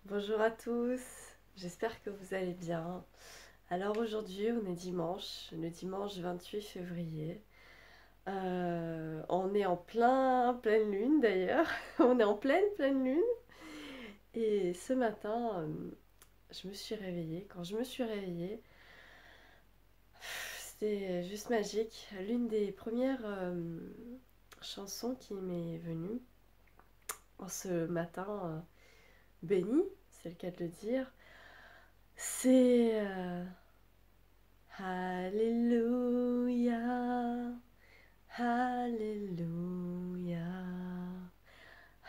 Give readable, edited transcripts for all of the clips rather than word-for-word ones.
Bonjour à tous, j'espère que vous allez bien. Alors aujourd'hui on est dimanche, le dimanche 28 février. On est en pleine lune d'ailleurs, on est en pleine lune. Et ce matin, je me suis réveillée. Quand je me suis réveillée, c'était juste magique. L'une des premières chansons qui m'est venue en ce matin béni, c'est le cas de le dire, c'est Alléluia, Alléluia,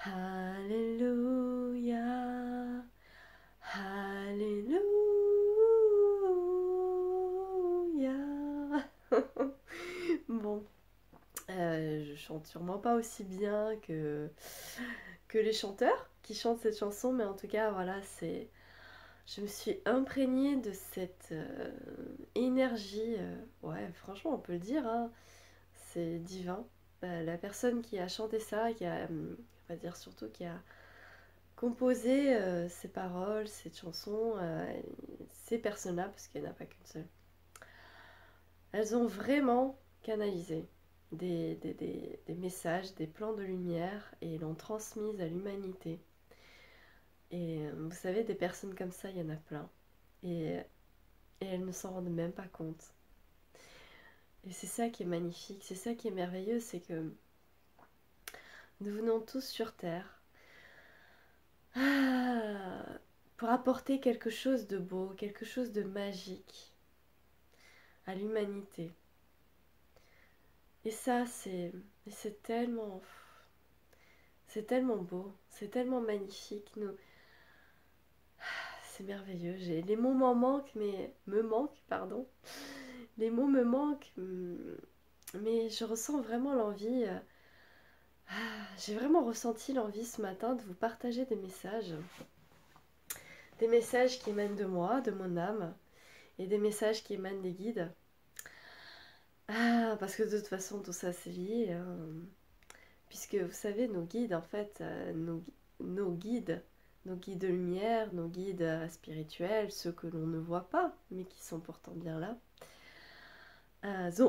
Alléluia, Alléluia. Bon, je chante sûrement pas aussi bien que les chanteurs qui chantent cette chanson, mais en tout cas, voilà, je me suis imprégnée de cette énergie. Ouais, franchement, on peut le dire, hein, c'est divin. La personne qui a chanté ça, on va dire surtout qui a composé ces paroles, cette chanson, ces personnes-là, parce qu'il n'y en a pas qu'une seule, elles ont vraiment canalisé des messages, des plans de lumière et l'ont transmise à l'humanité. Et vous savez, des personnes comme ça, il y en a plein. Et, et elles ne s'en rendent même pas compte. Et c'est ça qui est magnifique, c'est ça qui est merveilleux, c'est que nous venons tous sur Terre ah, pour apporter quelque chose de beau, quelque chose de magique à l'humanité. Et ça, c'est tellement beau, c'est tellement magnifique. C'est merveilleux. Les mots m'en manquent, mais me manquent, pardon. Les mots me manquent, mais je ressens vraiment l'envie. J'ai vraiment ressenti l'envie ce matin de vous partager des messages qui émanent de moi, de mon âme, et des messages qui émanent des guides. Parce que de toute façon, tout ça c'est lié, hein. Puisque vous savez, nos guides, en fait, nos guides, nos guides de lumière, nos guides spirituels, ceux que l'on ne voit pas, mais qui sont pourtant bien là,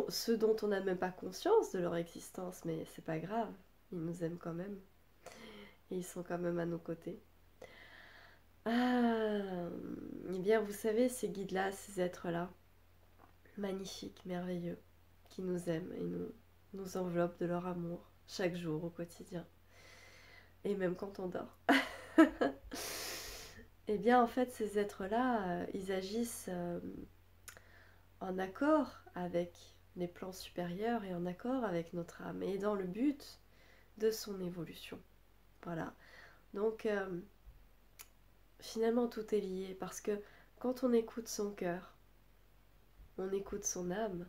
ceux dont on n'a même pas conscience de leur existence, mais c'est pas grave, ils nous aiment quand même, et ils sont quand même à nos côtés. Eh bien, vous savez, ces guides-là, ces êtres-là, magnifiques, merveilleux, qui nous aiment et nous enveloppent de leur amour chaque jour au quotidien, et même quand on dort. Eh bien, en fait, ces êtres-là, ils agissent en accord avec les plans supérieurs et en accord avec notre âme, et dans le but de son évolution. Voilà. Donc, finalement, tout est lié, parce que quand on écoute son cœur, on écoute son âme,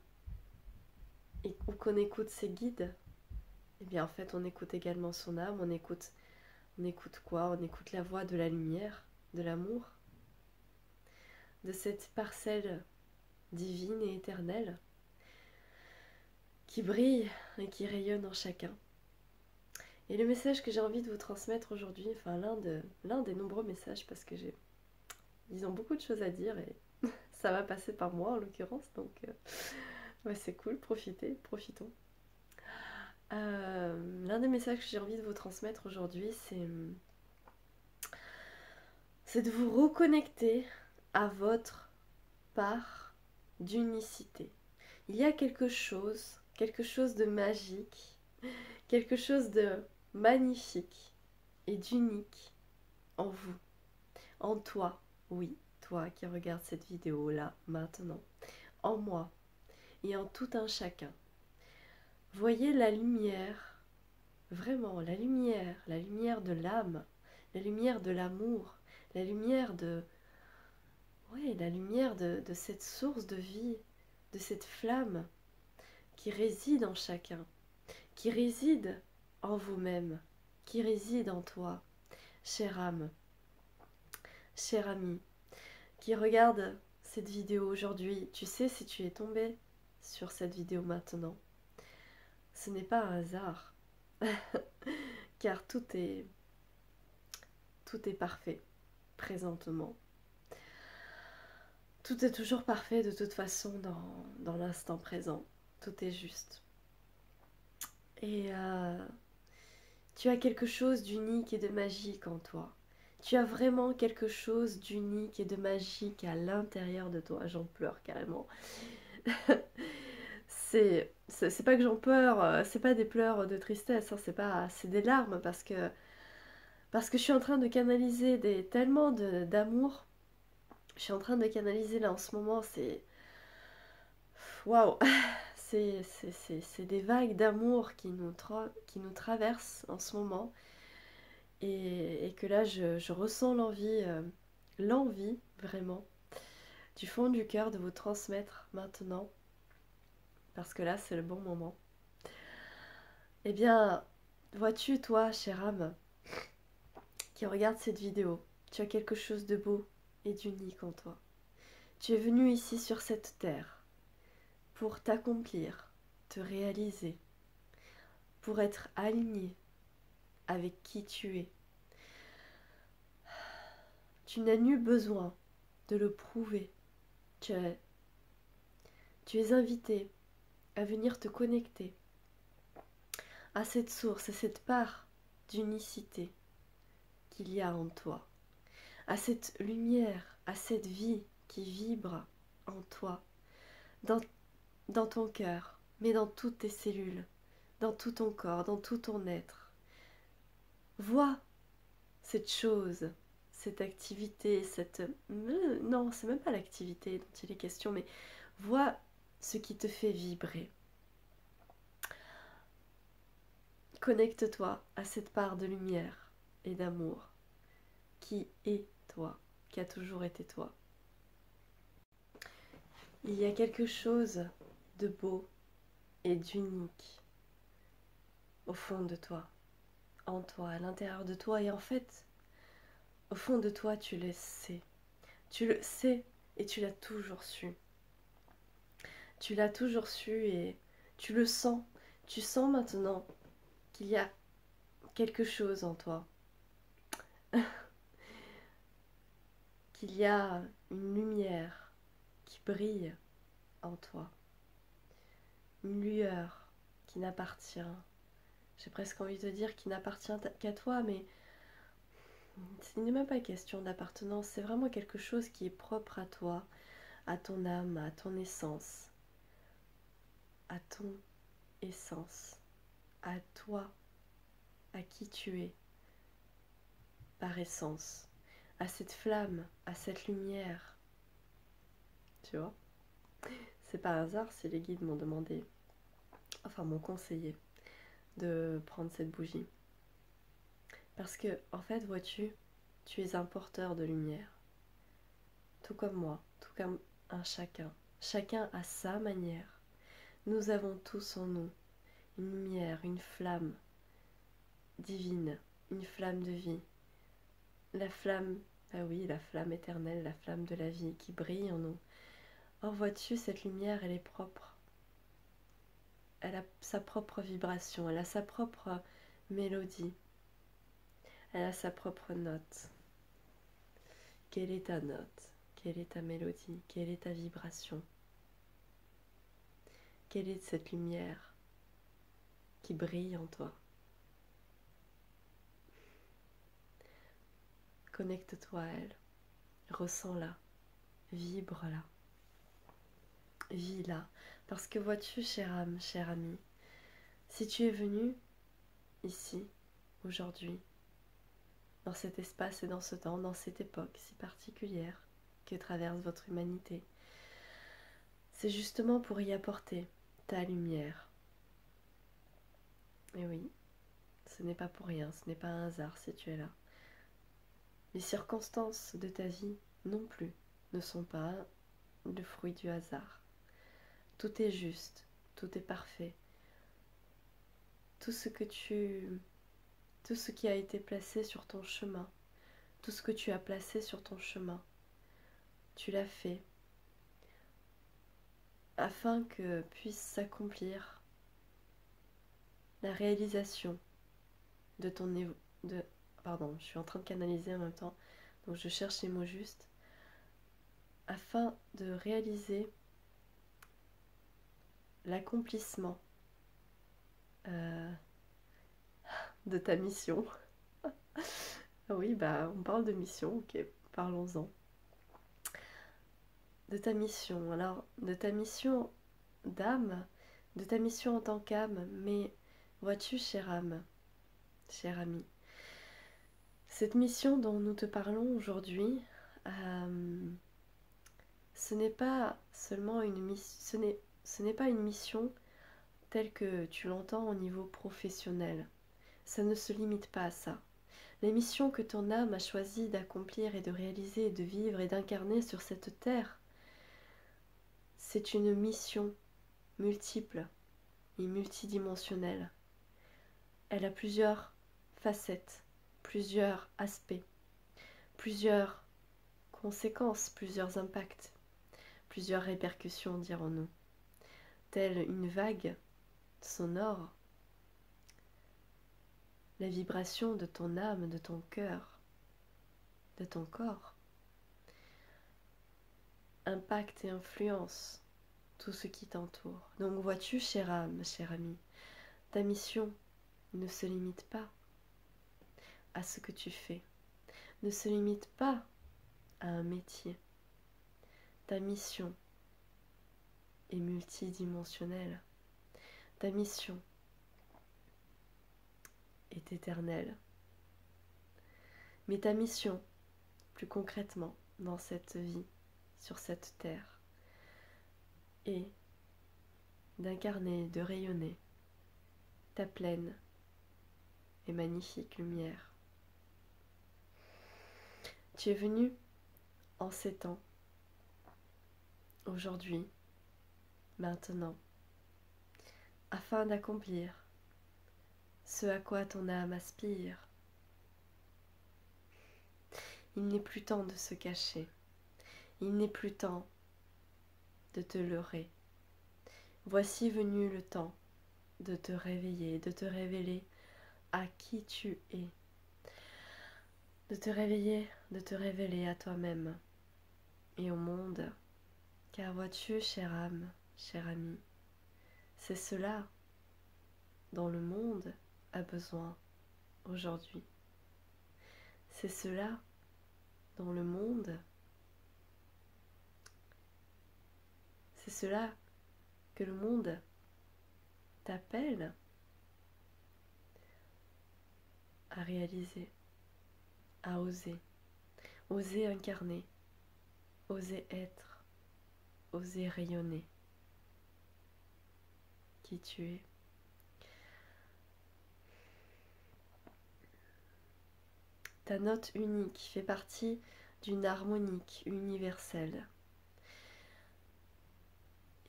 ou qu'on écoute ses guides, eh bien, en fait, on écoute également son âme, on écoute quoi? On écoute la voix de la lumière, de l'amour, de cette parcelle divine et éternelle qui brille et qui rayonne en chacun. Et le message que j'ai envie de vous transmettre aujourd'hui, enfin l'un des nombreux messages, parce que ils ont beaucoup de choses à dire et ça va passer par moi en l'occurrence, donc ouais, c'est cool, profitons. L'un des messages que j'ai envie de vous transmettre aujourd'hui, c'est de vous reconnecter à votre part d'unicité. Il y a quelque chose de magique, quelque chose de magnifique et d'unique en vous, en toi, oui, toi qui regardes cette vidéo là, maintenant, en moi et en tout un chacun. Voyez la lumière, vraiment la lumière de l'âme, la lumière de l'amour, la lumière de, ouais, la lumière de cette source de vie, de cette flamme qui réside en chacun, qui réside en vous-même, qui réside en toi, chère âme, cher ami, qui regarde cette vidéo aujourd'hui. Tu sais, si tu es tombé sur cette vidéo maintenant, ce n'est pas un hasard, car tout est parfait. présentement. Tout est toujours parfait de toute façon dans l'instant présent. Tout est juste. Et tu as quelque chose d'unique et de magique en toi. Tu as vraiment quelque chose d'unique et de magique à l'intérieur de toi. J'en pleure carrément. C'est pas que j'en pleure, c'est pas des pleurs de tristesse, hein, c'est des larmes parce que je suis en train de canaliser tellement d'amour. Je suis en train de canaliser là en ce moment, c'est waouh, c'est des vagues d'amour qui nous traversent en ce moment et que là je ressens l'envie vraiment du fond du cœur de vous transmettre maintenant parce que là c'est le bon moment. Eh bien, vois-tu toi, chère âme, qui regarde cette vidéo, tu as quelque chose de beau et d'unique en toi. Tu es venu ici sur cette terre pour t'accomplir, te réaliser, pour être aligné avec qui tu es. Tu n'as nul besoin de le prouver. Tu es invité à venir te connecter à cette source, à cette part d'unicité qu'il y a en toi, à cette lumière, à cette vie qui vibre en toi, dans, dans ton cœur, mais dans toutes tes cellules, dans tout ton corps, dans tout ton être. Vois cette chose, cette activité, non, c'est même pas l'activité dont il est question, mais vois ce qui te fait vibrer. Connecte-toi à cette part de lumière et d'amour qui est toi, qui a toujours été toi. Il y a quelque chose de beau et d'unique au fond de toi, en toi, à l'intérieur de toi, et en fait, au fond de toi, tu le sais. Tu le sais et tu l'as toujours su. Tu l'as toujours su et tu le sens. Tu sens maintenant qu'il y a quelque chose en toi. Qu'il y a une lumière qui brille en toi. Une lueur qui n'appartient, j'ai presque envie de dire qui n'appartient qu'à toi, mais ce n'est même pas question d'appartenance, c'est vraiment quelque chose qui est propre à toi, à ton âme, à ton essence, à ton essence, à toi, à qui tu es, par essence, à cette flamme, à cette lumière. Tu vois? C'est pas un hasard si les guides m'ont demandé, enfin m'ont conseillé, de prendre cette bougie. Parce que, en fait, vois-tu, tu es un porteur de lumière. Tout comme moi, tout comme un chacun. Chacun à sa manière. Nous avons tous en nous une lumière, une flamme divine, une flamme de vie. La flamme, ah oui, la flamme éternelle, la flamme de la vie qui brille en nous. Or, vois-tu, cette lumière, elle est propre. Elle a sa propre vibration, elle a sa propre mélodie. Elle a sa propre note. Quelle est ta note? Quelle est ta mélodie? Quelle est ta vibration? Quelle est cette lumière qui brille en toi? Connecte-toi à elle, ressens-la, vibre-la, vis-la. Parce que vois-tu, chère âme, chère amie, si tu es venu ici, aujourd'hui, dans cet espace et dans ce temps, dans cette époque si particulière que traverse votre humanité, c'est justement pour y apporter ta lumière. Et oui, ce n'est pas pour rien, ce n'est pas un hasard si tu es là. Les circonstances de ta vie non plus ne sont pas le fruit du hasard. Tout est juste, tout est parfait. Tout ce qui a été placé sur ton chemin, tout ce que tu as placé sur ton chemin, tu l'as fait afin que puisse s'accomplir la réalisation de ton pardon, je suis en train de canaliser en même temps, donc je cherche les mots justes, afin de réaliser l'accomplissement de ta mission. Ah oui, bah on parle de mission, ok, parlons-en. De ta mission, alors de ta mission d'âme, de ta mission en tant qu'âme, mais vois-tu, chère âme, cher ami, cette mission dont nous te parlons aujourd'hui, ce n'est pas seulement une mission, ce n'est pas une mission telle que tu l'entends au niveau professionnel. Ça ne se limite pas à ça. Les missions que ton âme a choisi d'accomplir et de réaliser, de vivre et d'incarner sur cette terre, c'est une mission multiple et multidimensionnelle. Elle a plusieurs facettes, plusieurs aspects, plusieurs conséquences, plusieurs impacts, plusieurs répercussions, dirons-nous, telle une vague sonore, la vibration de ton âme, de ton cœur, de ton corps, impacte et influence tout ce qui t'entoure. Donc vois-tu, chère âme, cher ami, ta mission ne se limite pas à ce que tu fais, ne se limite pas à un métier. Ta mission est multidimensionnelle. Ta mission est éternelle. Mais ta mission, plus concrètement, dans cette vie, sur cette terre, est d'incarner, de rayonner ta pleine et magnifique lumière. Tu es venu en ces temps, aujourd'hui, maintenant, afin d'accomplir ce à quoi ton âme aspire. Il n'est plus temps de se cacher, il n'est plus temps de te leurrer. Voici venu le temps de te réveiller, de te révéler à qui tu es, de te réveiller, de te révéler à toi-même et au monde. Car vois-tu, chère âme, cher ami, c'est cela dont le monde a besoin aujourd'hui. C'est cela dont le monde, c'est cela que le monde t'appelle à réaliser, à oser, oser incarner, oser être, oser rayonner qui tu es. Ta note unique fait partie d'une harmonique universelle.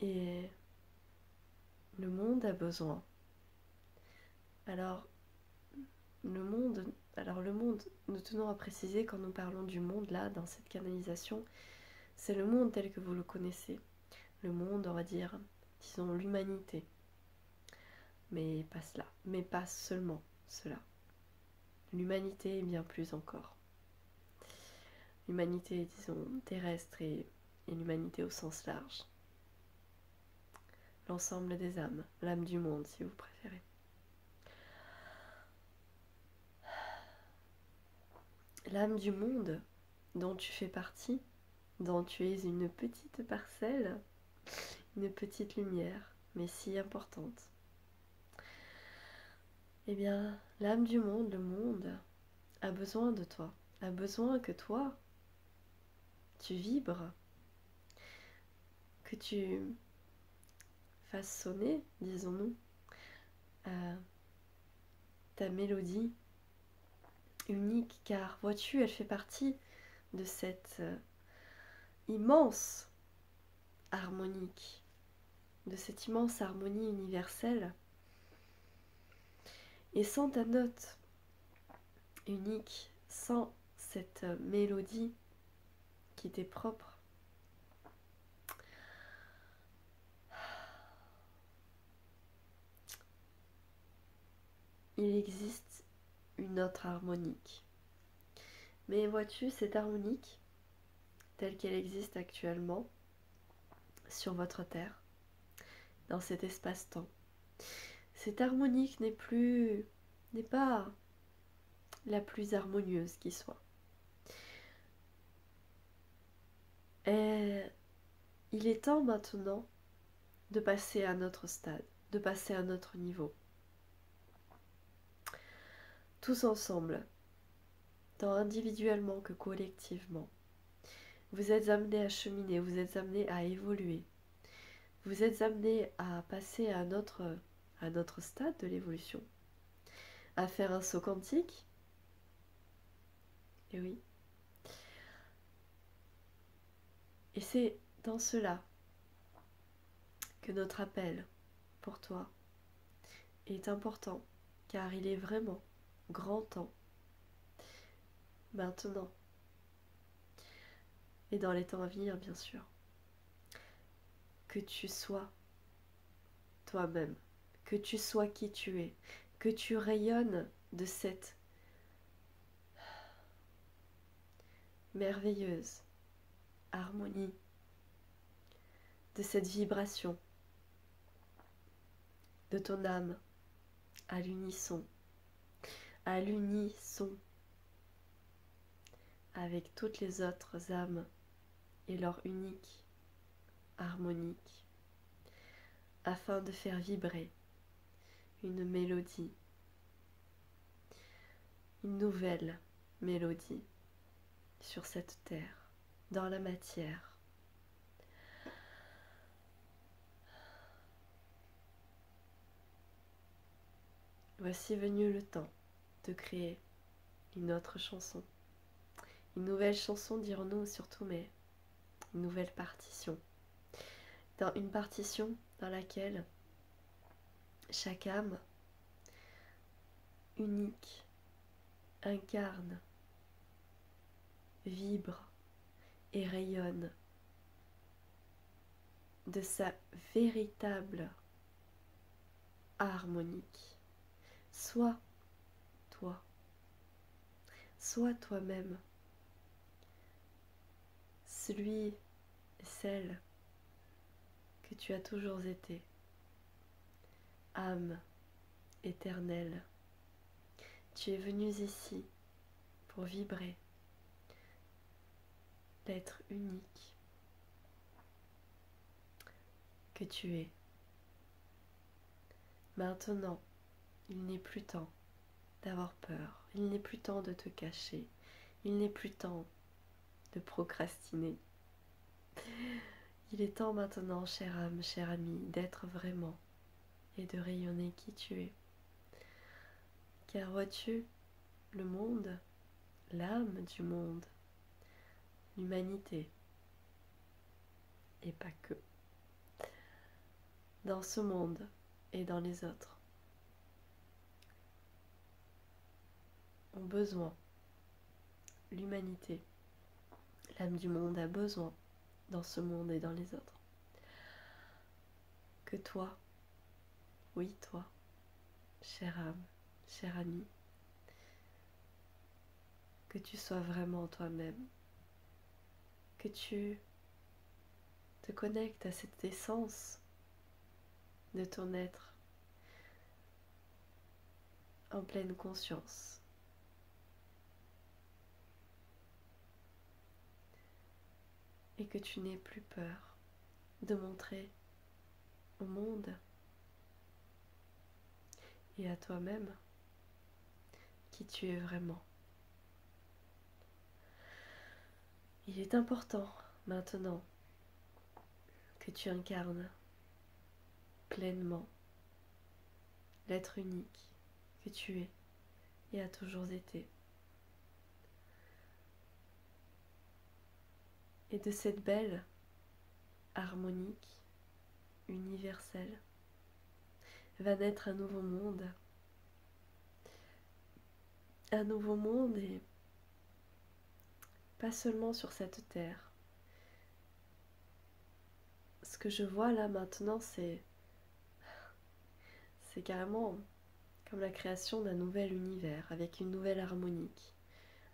Et le monde a besoin. Alors le monde, nous tenons à préciser quand nous parlons du monde là, dans cette canalisation, c'est le monde tel que vous le connaissez. Le monde, on va dire, disons l'humanité. Mais pas cela, mais pas seulement cela. L'humanité est bien plus encore. L'humanité, disons, terrestre et l'humanité au sens large. L'ensemble des âmes, l'âme du monde si vous préférez. L'âme du monde dont tu fais partie, dont tu es une petite parcelle, une petite lumière, mais si importante. Eh bien, l'âme du monde, le monde, a besoin de toi, a besoin que toi, tu vibres, que tu fasses sonner, disons-nous, ta mélodie unique, car vois-tu, elle fait partie de cette immense harmonique, de cette immense harmonie universelle. Et sans ta note unique, sans cette mélodie qui t'est propre, il existe une autre harmonique, Mais vois-tu, cette harmonique, telle qu'elle existe actuellement sur votre Terre, dans cet espace-temps, cette harmonique n'est pas la plus harmonieuse qui soit. Et il est temps maintenant de passer à notre stade, de passer à notre niveau. Tous ensemble, tant individuellement que collectivement, vous êtes amenés à cheminer, vous êtes amenés à évoluer, vous êtes amenés à passer à notre stade de l'évolution, à faire un saut quantique. Et oui. Et c'est dans cela que notre appel pour toi est important, car il est vraiment grand temps, maintenant, et dans les temps à venir bien sûr, que tu sois toi-même, que tu sois qui tu es, que tu rayonnes de cette merveilleuse harmonie, de cette vibration de ton âme à l'unisson avec toutes les autres âmes et leur unique harmonique, afin de faire vibrer une mélodie, une nouvelle mélodie sur cette terre, dans la matière. Voici venu le temps de créer une autre chanson. Une nouvelle chanson, dirons-nous surtout, mais une nouvelle partition. Dans une partition dans laquelle chaque âme unique incarne, vibre et rayonne de sa véritable harmonique. Sois toi, sois toi-même, celui et celle que tu as toujours été, âme éternelle. Tu es venu ici pour vibrer l'être unique que tu es. Maintenant, il n'est plus temps d'avoir peur, il n'est plus temps de te cacher, il n'est plus temps de procrastiner. Il est temps maintenant, chère âme, cher ami, d'être vraiment et de rayonner qui tu es. Car vois-tu, le monde, l'âme du monde, l'humanité, et pas que, dans ce monde et dans les autres, ont besoin, l'humanité, l'âme du monde a besoin, dans ce monde et dans les autres, que toi, oui toi, chère âme, cher ami, que tu sois vraiment toi-même, que tu te connectes à cette essence de ton être en pleine conscience. Et que tu n'aies plus peur de montrer au monde et à toi-même qui tu es vraiment. Il est important maintenant que tu incarnes pleinement l'être unique que tu es et as toujours été. Et de cette belle harmonique universelle va naître un nouveau monde. Un nouveau monde, et pas seulement sur cette terre. Ce que je vois là maintenant, c'est carrément comme la création d'un nouvel univers avec une nouvelle harmonique,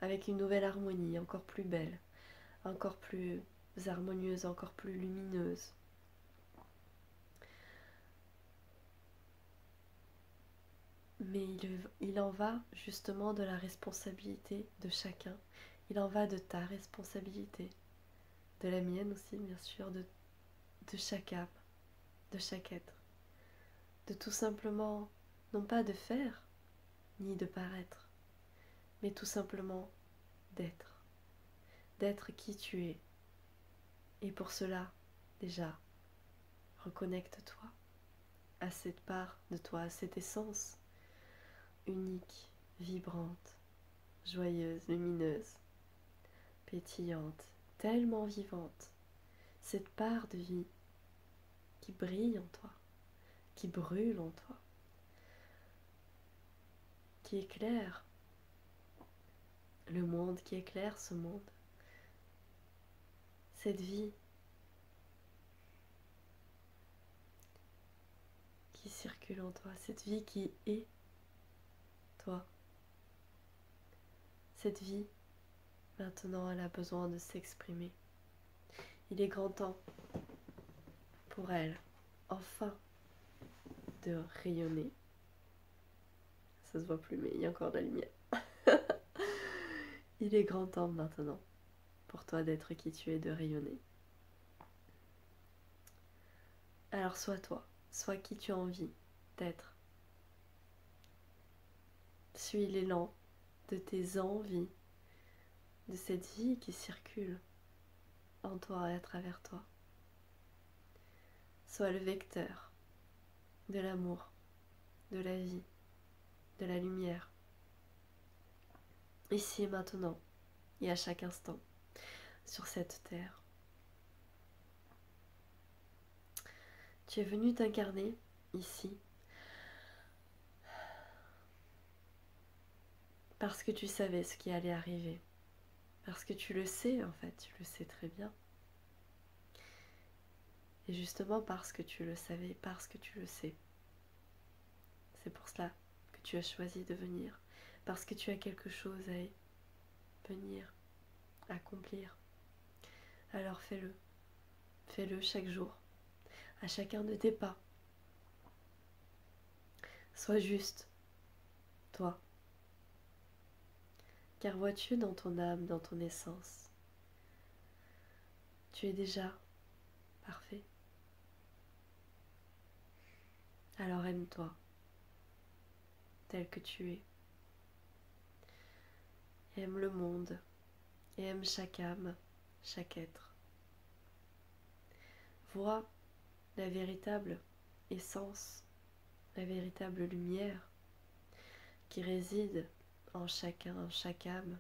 avec une nouvelle harmonie encore plus belle, encore plus harmonieuse, encore plus lumineuse. Mais il en va justement de la responsabilité de chacun. Il en va de ta responsabilité, de la mienne aussi bien sûr, de chaque âme, de chaque être. De tout simplement, non pas de faire, ni de paraître, mais tout simplement d'être. D'être qui tu es. Et pour cela, déjà, reconnecte-toi à cette part de toi, à cette essence unique, vibrante, joyeuse, lumineuse, pétillante, tellement vivante. Cette part de vie qui brille en toi, qui brûle en toi, qui éclaire le monde, qui éclaire ce monde. Cette vie qui circule en toi, cette vie qui est toi. Cette vie, maintenant, elle a besoin de s'exprimer. Il est grand temps pour elle, enfin, de rayonner. Ça se voit plus, mais il y a encore de la lumière. Il est grand temps maintenant pour toi d'être qui tu es, de rayonner. Alors sois toi, sois qui tu as envie d'être. Suis l'élan de tes envies, de cette vie qui circule en toi et à travers toi. Sois le vecteur de l'amour, de la vie, de la lumière, ici et maintenant, et à chaque instant, sur cette terre. Tu es venu t'incarner ici, parce que tu savais ce qui allait arriver, parce que tu le sais en fait, tu le sais très bien. Et justement parce que tu le savais, parce que tu le sais, c'est pour cela que tu as choisi de venir, parce que tu as quelque chose à venir accomplir. Alors fais-le, fais-le chaque jour, à chacun de tes pas. Sois juste, toi. Car vois-tu dans ton âme, dans ton essence, tu es déjà parfait. Alors aime-toi, tel que tu es. Aime le monde et aime chaque âme, chaque être. Vois la véritable essence, la véritable lumière qui réside en chacun, en chaque âme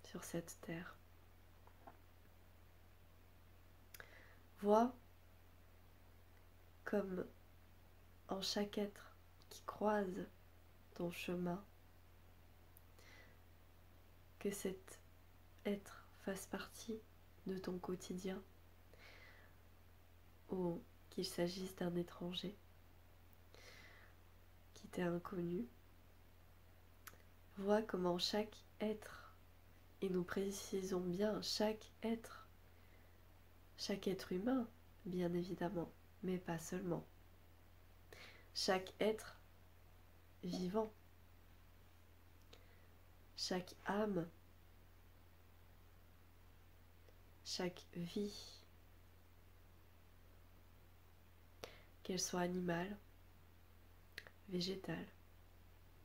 sur cette terre. Vois comme en chaque être qui croise ton chemin, que cet être fasse partie de ton quotidien, ou qu'il s'agisse d'un étranger qui t'est inconnu. Vois comment chaque être, et nous précisons bien chaque être humain, bien évidemment, mais pas seulement, chaque être vivant, chaque âme, chaque vie, qu'elle soit animale, végétale,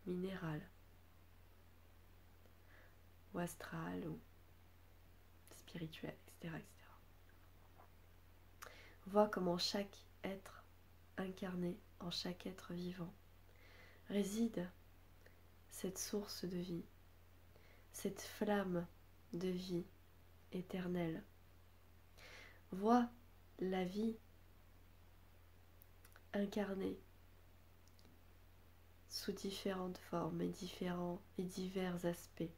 minérale, ou astrale, ou spirituelle, etc., etc. Vois comment chaque être incarné en chaque être vivant réside cette source de vie, cette flamme de vie éternelle. Vois la vie incarnée sous différentes formes et différents et divers aspects.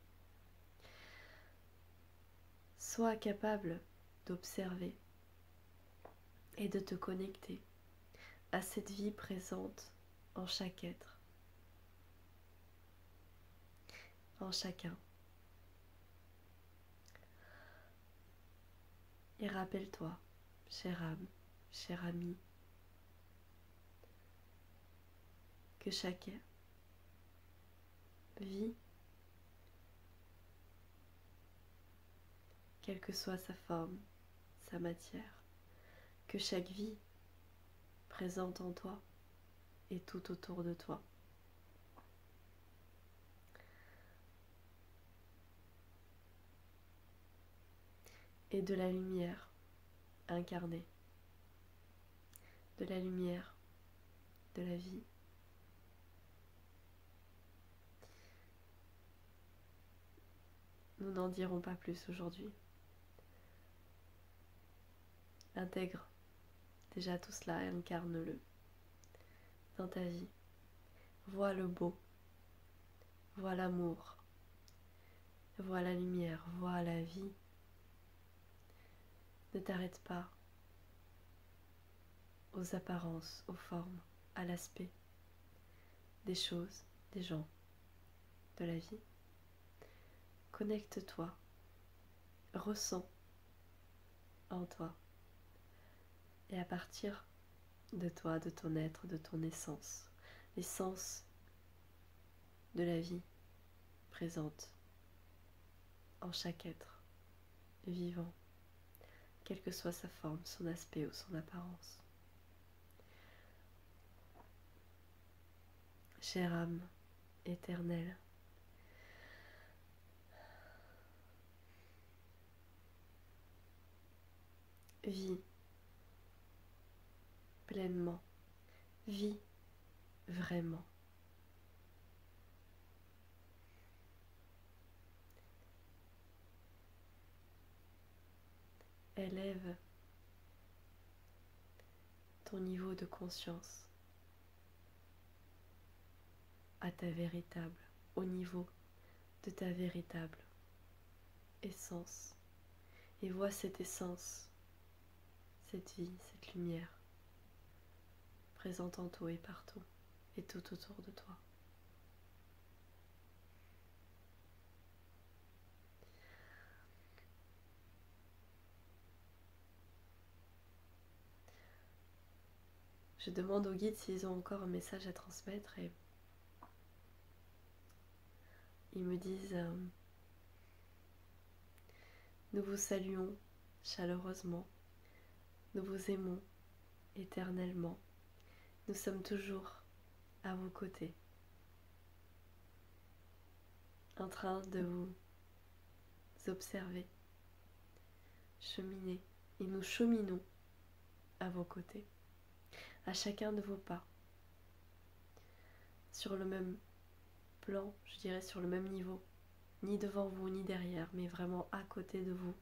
Sois capable d'observer et de te connecter à cette vie présente en chaque être. en chacun. Et rappelle-toi, chère âme, cher ami, que chaque vie, quelle que soit sa forme, sa matière, que chaque vie présente en toi et tout autour de toi, est de la lumière incarnée, de la lumière de la vie. Nous n'en dirons pas plus aujourd'hui. Intègre déjà tout cela et incarne-le dans ta vie. Vois le beau, vois l'amour, vois la lumière, vois la vie. Ne t'arrête pas aux apparences, aux formes, à l'aspect des choses, des gens, de la vie. Connecte-toi, ressens en toi et à partir de toi, de ton être, de ton essence, l'essence de la vie présente en chaque être vivant, quelle que soit sa forme, son aspect ou son apparence. Chère âme éternelle, vis pleinement, vis vraiment. Élève ton niveau de conscience à ta véritable, au niveau de ta véritable essence. Et vois cette essence, cette vie, cette lumière présente en toi et partout et tout autour de toi. Je demande aux guides s'ils ont encore un message à transmettre et ils me disent nous vous saluons chaleureusement, nous vous aimons éternellement, nous sommes toujours à vos côtés, en train de vous observer, cheminer, et nous cheminons à vos côtés, à chacun de vos pas, sur le même plan, je dirais sur le même niveau, ni devant vous ni derrière, mais vraiment à côté de vous.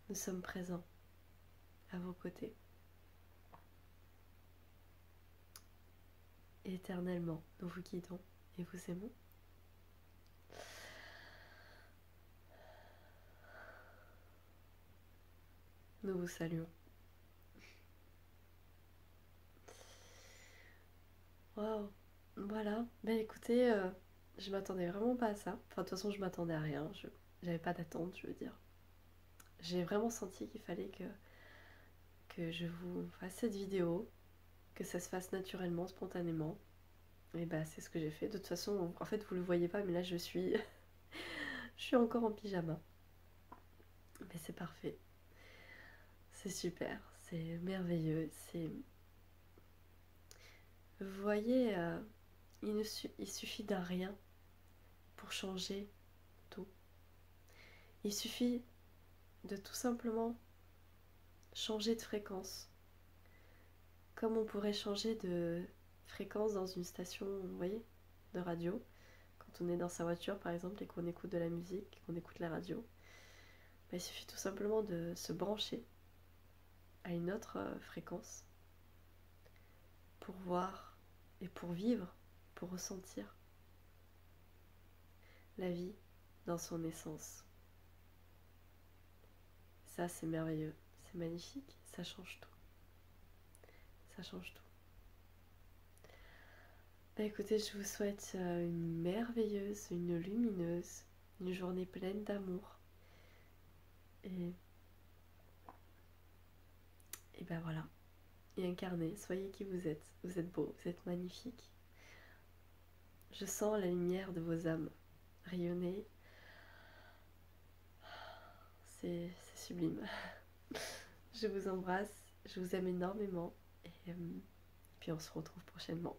Nous sommes présents à vos côtés. Et éternellement, nous vous guidons et vous aimons. Nous vous saluons. Waouh, voilà. Ben écoutez, je m'attendais vraiment pas à ça. Enfin, de toute façon, je m'attendais à rien. J'avais pas d'attente, je veux dire. J'ai vraiment senti qu'il fallait que je vous fasse cette vidéo, que ça se fasse naturellement, spontanément. Et bah c'est ce que j'ai fait. De toute façon, en fait, vous le voyez pas, mais là je suis, je suis encore en pyjama. Mais c'est parfait. C'est super, c'est merveilleux. Vous voyez, il suffit d'un rien pour changer tout. Il suffit de tout simplement changer de fréquence. Comme on pourrait changer de fréquence dans une station, vous voyez, de radio. Quand on est dans sa voiture par exemple et qu'on écoute de la musique, qu'on écoute la radio, bah, il suffit tout simplement de se brancher à une autre fréquence pour voir et pour vivre, pour ressentir la vie dans son essence. Ça c'est merveilleux, c'est magnifique, ça change tout. Ça change tout. Bah écoutez, je vous souhaite une merveilleuse, une lumineuse, une journée pleine d'amour. Et, et ben voilà. Et incarnez, soyez qui vous êtes. Vous êtes beau, vous êtes magnifique. Je sens la lumière de vos âmes rayonner. C'est sublime. Je vous embrasse, je vous aime énormément. Et puis on se retrouve prochainement.